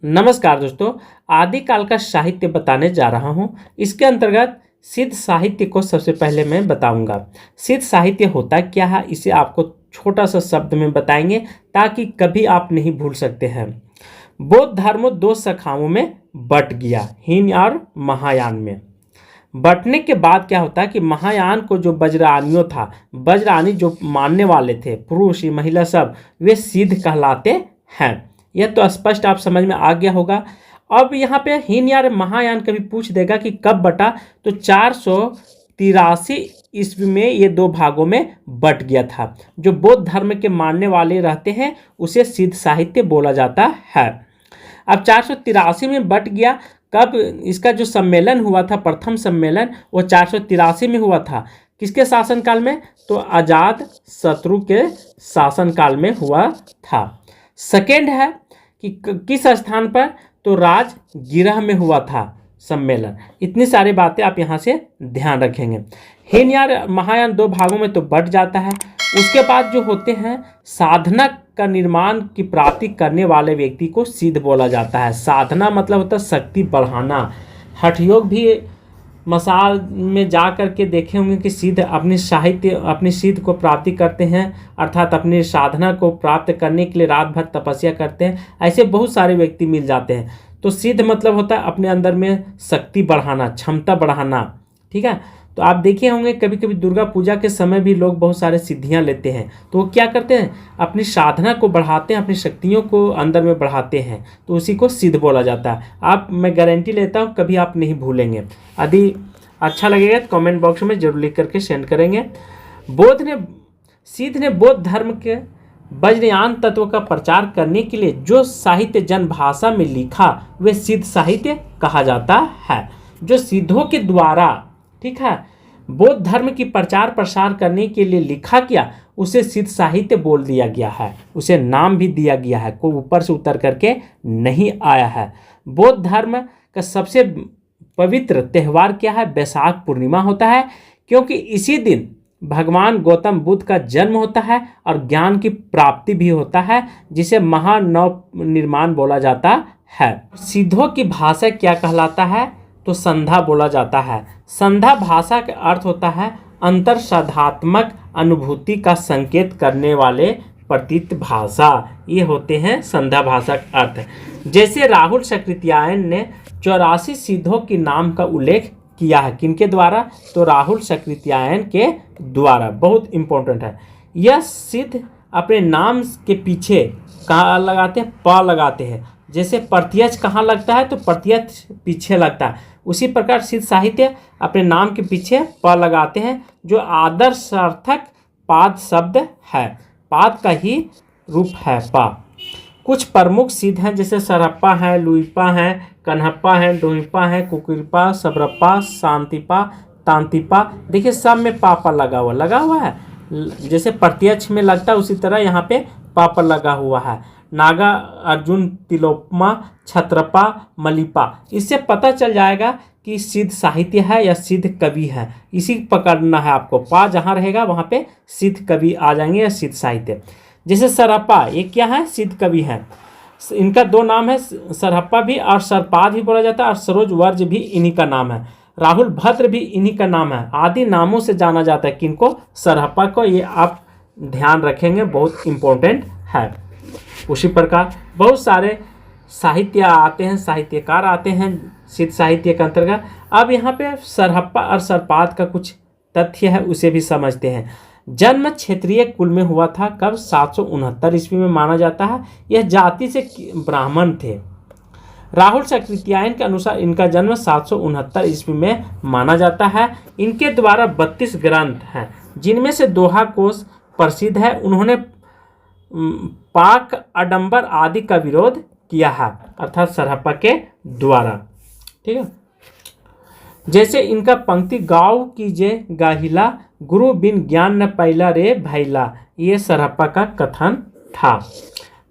नमस्कार दोस्तों, आदिकाल का साहित्य बताने जा रहा हूँ। इसके अंतर्गत सिद्ध साहित्य को सबसे पहले मैं बताऊंगा। सिद्ध साहित्य होता क्या है, इसे आपको छोटा सा शब्द में बताएंगे ताकि कभी आप नहीं भूल सकते हैं। बौद्ध धर्म दो शाखाओं में बट गया, हीन और महायान में। बंटने के बाद क्या होता है कि महायान को जो वज्रयानियों था, वज्रयानी जो मानने वाले थे, पुरुष महिला सब, वे सिद्ध कहलाते हैं। यह तो स्पष्ट आप समझ में आ गया होगा। अब यहाँ पे हीन या महायान कभी पूछ देगा कि कब बटा, तो 483 ईस्वी में ये दो भागों में बट गया था। जो बौद्ध धर्म के मानने वाले रहते हैं उसे सिद्ध साहित्य बोला जाता है। अब 483 में बट गया। कब इसका जो सम्मेलन हुआ था, प्रथम सम्मेलन, वो 483 में हुआ था। किसके शासनकाल में? तो अजात शत्रु के शासनकाल में हुआ था। सेकेंड है कि किस स्थान पर? तो राजगिरह में हुआ था सम्मेलन। इतनी सारी बातें आप यहाँ से ध्यान रखेंगे। हीन या महायान दो भागों में तो बट जाता है। उसके बाद जो होते हैं, साधना का निर्माण की प्राप्ति करने वाले व्यक्ति को सिद्ध बोला जाता है। साधना मतलब होता है शक्ति बढ़ाना। हठ योग भी मसाल में जा कर के देखे होंगे कि सिद्ध अपनी सिद्ध को प्राप्ति करते हैं, अर्थात अपनी साधना को प्राप्त करने के लिए रात भर तपस्या करते हैं। ऐसे बहुत सारे व्यक्ति मिल जाते हैं। तो सिद्ध मतलब होता है अपने अंदर में शक्ति बढ़ाना, क्षमता बढ़ाना। ठीक है, तो आप देखे होंगे कभी कभी दुर्गा पूजा के समय भी लोग बहुत सारे सिद्धियां लेते हैं। तो वो क्या करते हैं? अपनी साधना को बढ़ाते हैं, अपनी शक्तियों को अंदर में बढ़ाते हैं, तो उसी को सिद्ध बोला जाता है। मैं गारंटी लेता हूँ कभी आप नहीं भूलेंगे। यदि अच्छा लगेगा तो कमेंट बॉक्स में जरूर लिख करके सेंड करेंगे। सिद्ध ने बौद्ध धर्म के वज्रयान तत्व का प्रचार करने के लिए जो साहित्य जन भाषा में लिखा, वे सिद्ध साहित्य कहा जाता है। जो सिद्धों के द्वारा, ठीक है, बौद्ध धर्म की प्रचार प्रसार करने के लिए लिखा गया, उसे सिद्ध साहित्य बोल दिया गया है। उसे नाम भी दिया गया है, कोई ऊपर से उतर करके नहीं आया है। बौद्ध धर्म का सबसे पवित्र त्यौहार क्या है? वैशाख पूर्णिमा होता है, क्योंकि इसी दिन भगवान गौतम बुद्ध का जन्म होता है और ज्ञान की प्राप्ति भी होता है, जिसे महानव निर्माण बोला जाता है। सिद्धों की भाषा क्या कहलाता है? तो संध्या बोला जाता है। संध्या भाषा का अर्थ होता है अंतरसाधात्मक अनुभूति का संकेत करने वाले प्रतीत भाषा। ये होते हैं संध्या भाषा का अर्थ। जैसे राहुल सकृत्यायन ने 84 सिद्धों के नाम का उल्लेख किया है। किनके द्वारा? तो राहुल सकृत्यायन के द्वारा। बहुत इंपॉर्टेंट है। यह सिद्ध अपने नाम के पीछे कहाँ लगाते हैं? प लगाते हैं। जैसे प्रत्यक्ष कहाँ लगता है? तो प्रत्यक्ष पीछे लगता है। उसी प्रकार सिद्ध साहित्य अपने नाम के पीछे प लगाते हैं, जो आदर्शार्थक पाद शब्द है। पाद का ही रूप है पा। कुछ प्रमुख सिद्ध हैं, जैसे सरहप्पा है, लुइपा है, कन्हप्पा है, डोइपा है, कुकुरपा, सबरप्पा, शांतिपा, तांतिपा। देखिए सब में पापा लगा हुआ है। जैसे प्रत्यक्ष में लगता है उसी तरह यहाँ पे पापा लगा हुआ है। नागा अर्जुन, तिलोपमा, छत्रपा, मलिपा। इससे पता चल जाएगा कि सिद्ध साहित्य है या सिद्ध कवि है। इसी पकड़ना है आपको। पा जहाँ रहेगा वहाँ पे सिद्ध कवि आ जाएंगे या सिद्ध साहित्य। जैसे सरहप्पा, ये क्या है? सिद्ध कवि है। इनका दो नाम है, सरहप्पा भी और सरपाद भी बोला जाता है, और सरोज वर्ज भी इन्हीं का नाम है। राहुल भद्र भी इन्हीं का नाम है। आदि नामों से जाना जाता है। किनको? सरहप्पा को। ये आप ध्यान रखेंगे, बहुत इंपॉर्टेंट है। उसी प्रकार बहुत सारे साहित्य आते हैं, साहित्यकार आते हैं सिद्ध साहित्य के अंतर्गत। अब यहाँ पे सरहप्पा और सरपाद का कुछ तथ्य है, उसे भी समझते हैं। जन्म क्षेत्रीय कुल में हुआ था। कब? 769 ईस्वी में माना जाता है। यह जाति से ब्राह्मण थे। राहुल सकृत्यायन के अनुसार इनका जन्म 769 ईस्वी में माना जाता है। इनके द्वारा 32 ग्रंथ हैं, जिनमें से दोहा कोश प्रसिद्ध है। उन्होंने पाक आडंबर आदि का विरोध किया है, अर्थात सरहप्पा के द्वारा। ठीक है, जैसे इनका पंक्ति गाँव कीजे गाहिला, गुरु बिन ज्ञान न पैला रे भैला। ये सरहप्पा का कथन था।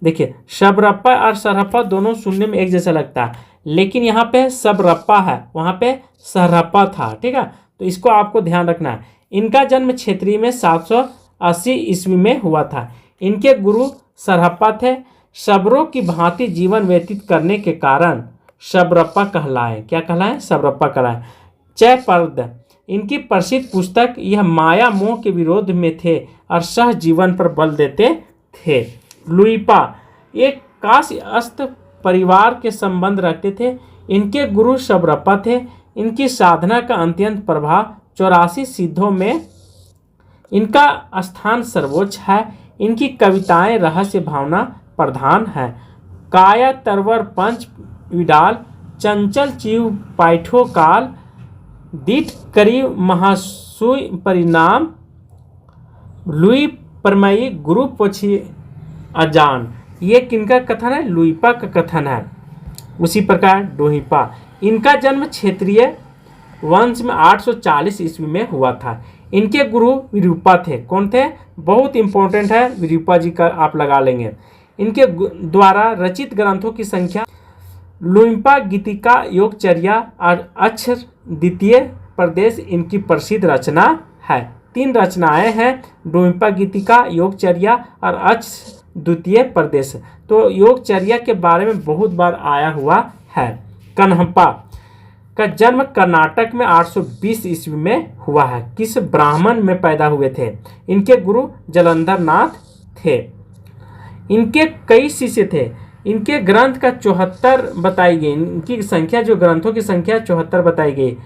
देखिए सबरप्पा और सरहप्पा दोनों सुनने में एक जैसा लगता है, लेकिन यहाँ पे सबरप्पा है, वहाँ पे सरहप्पा था। ठीक है, तो इसको आपको ध्यान रखना है। इनका जन्म क्षेत्रीय में 780 ईस्वी में हुआ था। इनके गुरु सरहप्पा थे। शबरों की भांति जीवन व्यतीत करने के कारण शबरप्पा कहलाए। क्या कहलाए? शबरप्पा कहलाए। जयप्रद इनकी प्रसिद्ध पुस्तक यह माया मोह के विरोध में थे और सह जीवन पर बल देते थे। लुइपा एक कायस्थ परिवार के संबंध रखते थे। इनके गुरु शबरप्पा थे। इनकी साधना का अत्यंत प्रभाव 84 सिद्धों में इनका स्थान सर्वोच्च है। इनकी कविताएं रहस्य भावना प्रधान है। काया तरवर पंच विडाल चंचल चिव पाइठो काल दीठ करी महासुय परिणाम लुई परमयी गुरु पोछी अजान। ये किनका कथन है? लुइपा का कथन है। उसी प्रकार डोहिपा इनका जन्म क्षेत्रीय वंश में 840 ईस्वी में हुआ था। इनके गुरु विरूपा थे। कौन थे? बहुत इंपॉर्टेंट है, विरूपा जी का आप लगा लेंगे। इनके द्वारा रचित ग्रंथों की संख्या लुइपा गीतिका योगचर्या और अक्षर द्वितीय प्रदेश इनकी प्रसिद्ध रचना है। 3 रचनाएं हैं, लुइपा गीतिका, योगचर्या और अक्षर द्वितीय प्रदेश। तो योगचर्या के बारे में बहुत बार आया हुआ है। कन्हप्पा का जन्म कर्नाटक में 820 ईस्वी में हुआ है। किस ब्राह्मण में पैदा हुए थे? इनके गुरु जलंधर नाथ थे। इनके कई शिष्य थे। इनके ग्रंथ का 74 बताई गई। इनकी संख्या, जो ग्रंथों की संख्या 74 बताई गई।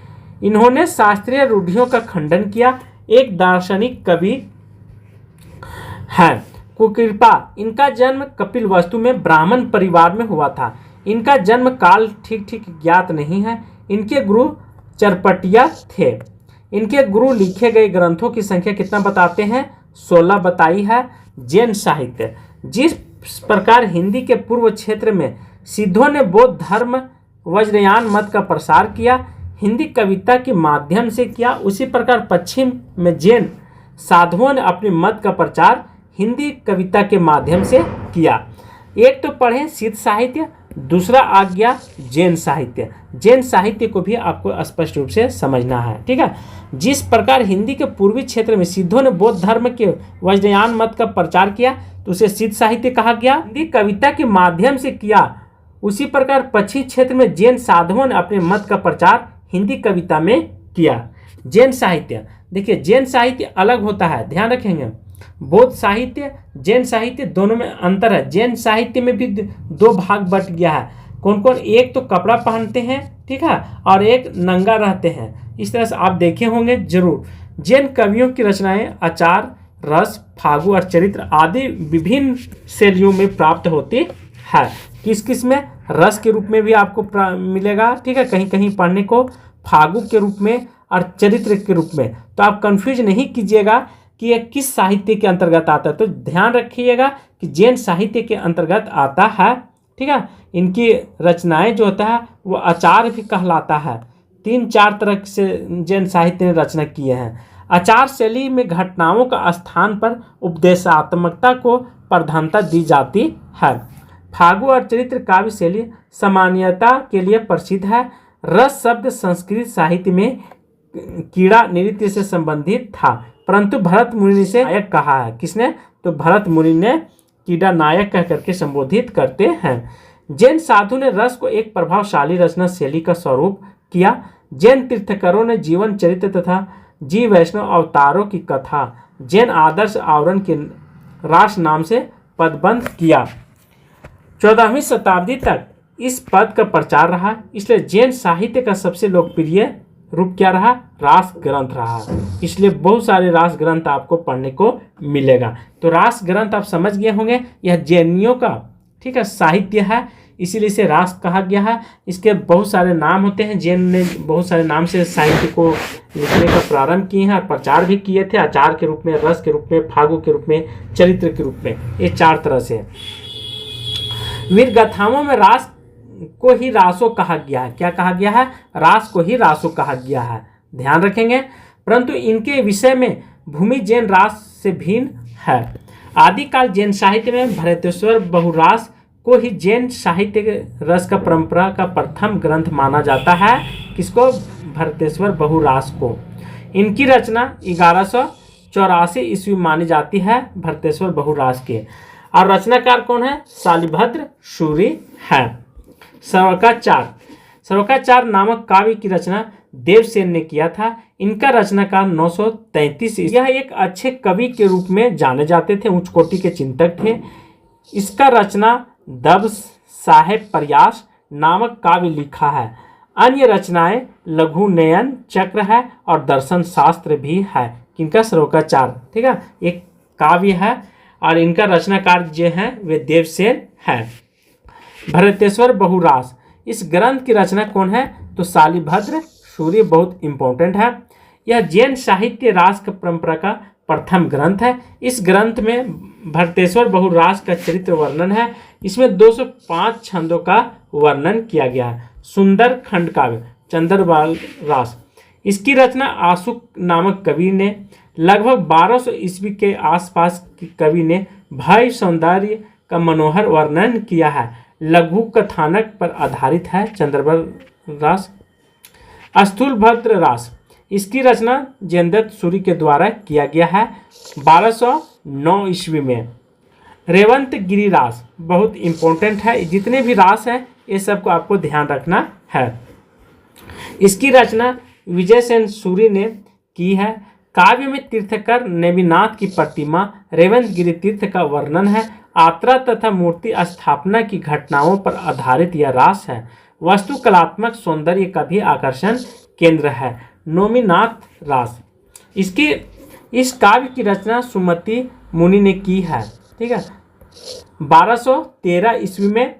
इन्होंने शास्त्रीय रूढ़ियों का खंडन किया। एक दार्शनिक कवि है। कुकृपा इनका जन्म कपिलवस्तु में ब्राह्मण परिवार में हुआ था। इनका जन्म काल ठीक ठीक ज्ञात नहीं है। इनके गुरु चरपटिया थे। इनके गुरु लिखे गए ग्रंथों की संख्या कितना बताते हैं? 16 बताई है। जैन साहित्य जिस प्रकार हिंदी के पूर्व क्षेत्र में सिद्धों ने बौद्ध धर्म वज्रयान मत का प्रसार किया, हिंदी कविता के माध्यम से किया, उसी प्रकार पश्चिम में जैन साधुओं ने अपने मत का प्रचार हिंदी कविता के माध्यम से किया। एक तो पढ़ें सिद्ध साहित्य, दूसरा आ गया जैन साहित्य। जैन साहित्य को भी आपको स्पष्ट रूप से समझना है, ठीक है। जिस प्रकार हिंदी के पूर्वी क्षेत्र में सिद्धों ने बौद्ध धर्म के वज्रयान मत का प्रचार किया तो उसे सिद्ध साहित्य कहा गया। हिंदी कविता के माध्यम से किया, उसी प्रकार पश्चिमी क्षेत्र में जैन साधुओं ने अपने मत का प्रचार हिंदी कविता में किया। जैन साहित्य, देखिए जैन साहित्य अलग होता है, ध्यान रखेंगे। बौद्ध साहित्य, जैन साहित्य दोनों में अंतर है। जैन साहित्य में भी 2 भाग बट गया है। कौन कौन? एक तो कपड़ा पहनते हैं, ठीक है, और एक नंगा रहते हैं। इस तरह से आप देखे होंगे जरूर। जैन कवियों की रचनाएं आचार, रस, फागु और चरित्र आदि विभिन्न शैलियों में प्राप्त होती है। किस किस में? रस के रूप में भी आपको मिलेगा, ठीक है, कहीं कहीं पढ़ने को, फागु के रूप में और चरित्र के रूप में। तो आप कंफ्यूज नहीं कीजिएगा कि यह किस साहित्य के अंतर्गत आता है। तो ध्यान रखिएगा कि जैन साहित्य के अंतर्गत आता है, ठीक है। इनकी रचनाएं जो होता है वो आचार भी कहलाता है। 3-4 तरह से जैन साहित्य ने रचना किए हैं। आचार शैली में घटनाओं का स्थान पर उपदेशात्मकता को प्रधानता दी जाती है। फागु और चरित्र काव्य शैली सामान्यता के लिए प्रसिद्ध है। रस शब्द संस्कृत साहित्य में कीड़ा नृत्य से संबंधित था, परंतु भरत मुनि ने नायक कहा है। किसने? तो भरत मुनि ने कीड़ा नायक कह करके संबोधित करते हैं। जैन साधु ने रस को एक प्रभावशाली रचना शैली का स्वरूप किया। जैन तीर्थंकरों ने जीवन चरित्र तथा जीव वैष्णव अवतारों की कथा जैन आदर्श आवरण के रास नाम से पदबंध किया। 14वीं शताब्दी तक इस पद का प्रचार रहा। इसलिए जैन साहित्य का सबसे लोकप्रिय रूप क्या रहा? रास ग्रंथ रहा। इसलिए बहुत सारे रास ग्रंथ आपको पढ़ने को मिलेगा। तो रास ग्रंथ आप समझ गए होंगे, यह जैनियों का, ठीक है, साहित्य है, इसीलिए इसे रास कहा गया है। इसके बहुत सारे नाम होते हैं। जैन ने बहुत सारे नाम से साहित्य को लिखने का प्रारंभ किए हैं और प्रचार भी किए थे, आचार के रूप में, रस के रूप में, फागु के रूप में, चरित्र के रूप में। ये 4 तरह से। वीर गाथाओं में रास को ही रासो कहा गया है। क्या कहा गया है? रास को ही रासो कहा गया है, ध्यान रखेंगे। परंतु इनके विषय में भूमि जैन रास से भिन्न है। आदिकाल जैन साहित्य में भरतेश्वर बहुरास को ही जैन साहित्य रस का परंपरा का प्रथम ग्रंथ माना जाता है। किसको? भरतेश्वर बहुरास को। इनकी रचना 1184 ईस्वी मानी जाती है, भरतेश्वर बहुरास के। और रचनाकार कौन है? शालिभद्र सूरि है। सर्वकाचार नामक काव्य की रचना देवसेन ने किया था। इनका रचनाकाल 933। यह एक अच्छे कवि के रूप में जाने जाते थे, उच्च कोटि के चिंतक थे। इसका रचना दब साहेब प्रयास नामक काव्य लिखा है। अन्य रचनाएं लघु नयन चक्र है और दर्शन शास्त्र भी है। किनका? सर्वकाचार, ठीक है, एक काव्य है और इनका रचनाकार जो है वे देवसेन है। भरतेश्वर बहुरास, इस ग्रंथ की रचना कौन है? तो शालिभद्र सूरि, बहुत इंपॉर्टेंट है। यह जैन साहित्य रास परंपरा का प्रथम ग्रंथ है। इस ग्रंथ में भरतेश्वर बहुरास का चरित्र वर्णन है। इसमें 205 छंदों का वर्णन किया गया है। सुंदर खंड काव्य चंद्रवाल रास, इसकी रचना आशुक नामक कवि ने लगभग 1200 ईस्वी के आसपास की कवि ने भय सौंदर्य का मनोहर वर्णन किया है। लघु कथानक पर आधारित है। चंद्रवाल रास। स्थूलभद्र रास, इसकी रचना जयदत्त सूरि के द्वारा किया गया है 1209 ईस्वी में। रेवंत गिरि रास बहुत इंपॉर्टेंट है। जितने भी रास हैं ये सबको आपको ध्यान रखना है। इसकी रचना विजयसेन सूरि ने की है। काव्य में तीर्थकर नेमिनाथ की प्रतिमा रेवंत गिरि तीर्थ का वर्णन है। यात्रा तथा मूर्ति स्थापना की घटनाओं पर आधारित यह रास है। वस्तु कलात्मक सौंदर्य का भी आकर्षण केंद्र है। नोमीनाथ रास, इस काव्य की रचना सुमति मुनि ने की है, ठीक है। 1213 ईस्वी में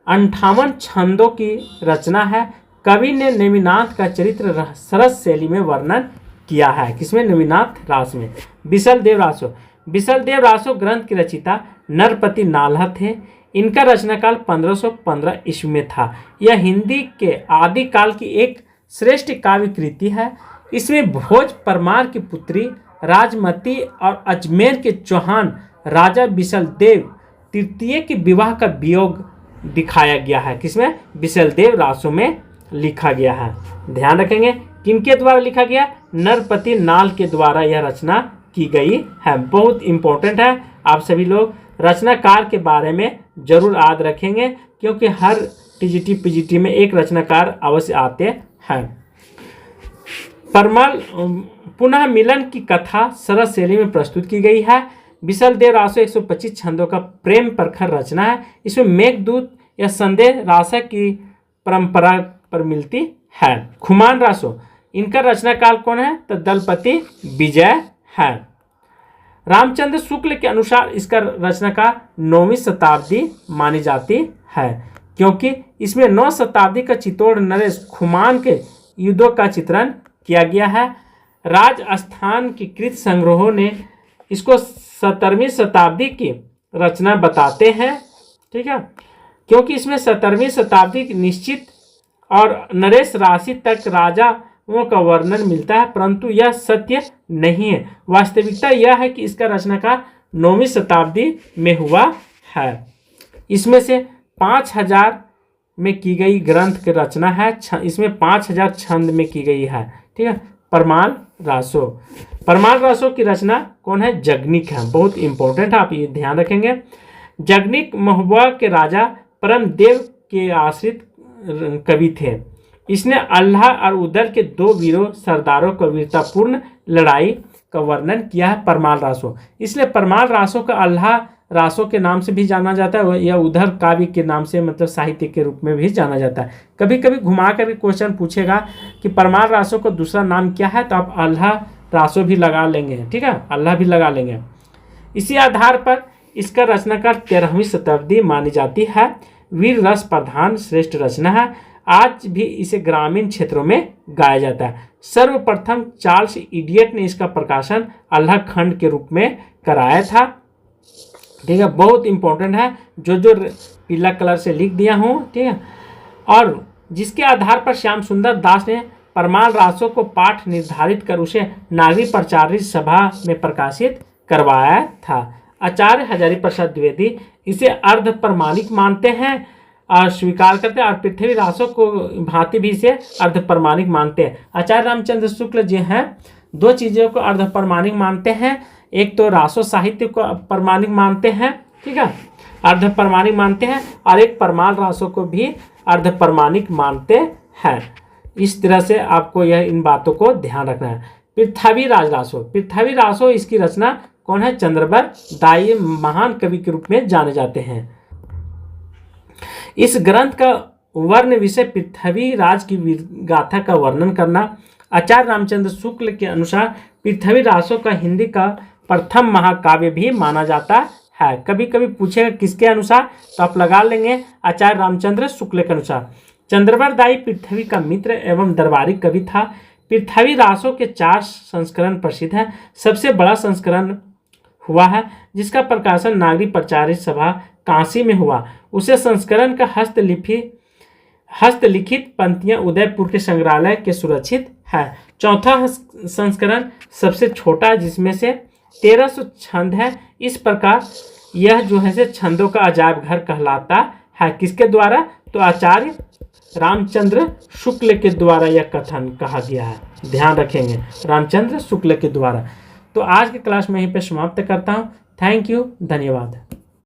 58 छंदों की रचना है। कवि ने नेमिनाथ का चरित्र सरस शैली में वर्णन किया है। किसमें? नेमिनाथ रास में। बिसलदेव रासो ग्रंथ की रचिता नरपति नाल्हा थे। इनका रचनाकाल 1515 ईस्वी में था। यह हिंदी के आदिकाल की एक श्रेष्ठ काव्य कृति है। इसमें भोज परमार की पुत्री राजमती और अजमेर के चौहान राजा बिसलदेव तृतीय के विवाह का वियोग दिखाया गया है। किसमें? बिसलदेव रासो में लिखा गया है। ध्यान रखेंगे किनके द्वारा लिखा गया? नरपति नाल के द्वारा यह रचना की गई है। बहुत इंपॉर्टेंट है। आप सभी लोग रचनाकार के बारे में जरूर याद रखेंगे क्योंकि हर टीजीटी पीजीटी में एक रचनाकार अवश्य आते हैं। परमल पुनः मिलन की कथा सरस शैली में प्रस्तुत की गई है। बिसलदेव रासो 125 छंदों का प्रेम प्रखर रचना है। इसमें मेघदूत या संदेह रासा की परंपरा पर मिलती है। खुमान रासो, इनका रचनाकाल कौन है? तो दलपति विजय है। रामचंद्र शुक्ल के अनुसार इसका रचनाकाल 9वीं शताब्दी मानी जाती है क्योंकि इसमें 9 शताब्दी का चित्तौड़ नरेश खुमान के युद्धों का चित्रण किया गया है। राजस्थान की कृत संग्रहों ने इसको 17वीं शताब्दी की रचना बताते हैं, ठीक है, क्योंकि इसमें 17वीं शताब्दी की निश्चित और नरेश राशि तक राजाओं का वर्णन मिलता है, परंतु यह सत्य नहीं है। वास्तविकता यह है कि इसका रचनाकाल 9वीं शताब्दी में हुआ है। इसमें से 5000 में की गई ग्रंथ की रचना है। इसमें 5000 छंद में की गई है, ठीक है। परमाल रासो की रचना कौन है? जगनिक है। बहुत इंपॉर्टेंट है, आप ये ध्यान रखेंगे। जगनिक महुआ के राजा परमदेव के आश्रित कवि थे। इसने अल्लाह और उदर के 2 वीरों सरदारों का वीरतापूर्ण लड़ाई का वर्णन किया है। परमाल रासो, इसलिए परमाल रासो का अल्लाह रासो के नाम से भी जाना जाता है या उधर काव्य के नाम से, मतलब साहित्य के रूप में भी जाना जाता है। कभी कभी घुमा कर क्वेश्चन पूछेगा कि परमाल रासो का दूसरा नाम क्या है, तो आप अल्लाह रासो भी लगा लेंगे, ठीक है, अल्लाह भी लगा लेंगे। इसी आधार पर इसका रचनाकार 13वीं शताब्दी मानी जाती है। वीर रस प्रधान श्रेष्ठ रचना है। आज भी इसे ग्रामीण क्षेत्रों में गाया जाता है। सर्वप्रथम चार्ल्स इडियट ने इसका प्रकाशन अल्लाह खंड के रूप में कराया था, ठीक है। बहुत इंपॉर्टेंट है, जो पीला कलर से लिख दिया हूँ, ठीक है। और जिसके आधार पर श्याम सुंदर दास ने परमाल रासो को पाठ निर्धारित कर उसे नागरिक प्रचारित सभा में प्रकाशित करवाया था। आचार्य हजारी प्रसाद द्विवेदी इसे अर्ध प्रमाणिक मानते हैं और स्वीकार करते हैं, और पृथ्वी रासो को भांति भी इसे अर्ध प्रमाणिक मानते हैं। आचार्य रामचंद्र शुक्ल जी हैं 2 चीज़ों को अर्ध प्रमाणिक मानते हैं। एक तो रासो साहित्य को प्रमाणिक मानते हैं ठीक है, अर्धपरमाणिक मानते हैं, और एक परमाणु रासों को भी अर्धपरमाणिक मानते हैं। इस तरह से आपको यह इन बातों को ध्यान रखना है। पृथ्वी राजरासो, पृथ्वी रासो इसकी रचना कौन है? चंद्रबर दाई महान कवि के रूप में जाने जाते हैं। इस ग्रंथ का वर्ण विषय पृथ्वी राज की गाथा का वर्णन करना। आचार्य रामचंद्र शुक्ल के अनुसार पृथ्वी रासो का हिंदी का प्रथम महाकाव्य भी माना जाता है। कभी कभी पूछेगा किसके अनुसार, तो आप लगा लेंगे आचार्य रामचंद्र शुक्ल के अनुसार। चंद्रबर दाई पृथ्वी का मित्र एवं दरबारी कवि था। पृथ्वी रासो के 4 संस्करण प्रसिद्ध हैं। सबसे बड़ा संस्करण हुआ है जिसका प्रकाशन नागरिक प्रचारित सभा काशी में हुआ। उसे संस्करण का हस्तलिखित पंक्तियां उदयपुर के संग्रहालय के सुरक्षित है। चौथा संस्करण सबसे छोटा जिसमें से 1300 छंद है। इस प्रकार यह जो है से छंदों का अजायब घर कहलाता है। किसके द्वारा? तो आचार्य रामचंद्र शुक्ल के द्वारा यह कथन कहा गया है। ध्यान रखेंगे, रामचंद्र शुक्ल के द्वारा। तो आज की क्लास में यहीं पे समाप्त करता हूँ। थैंक यू, धन्यवाद।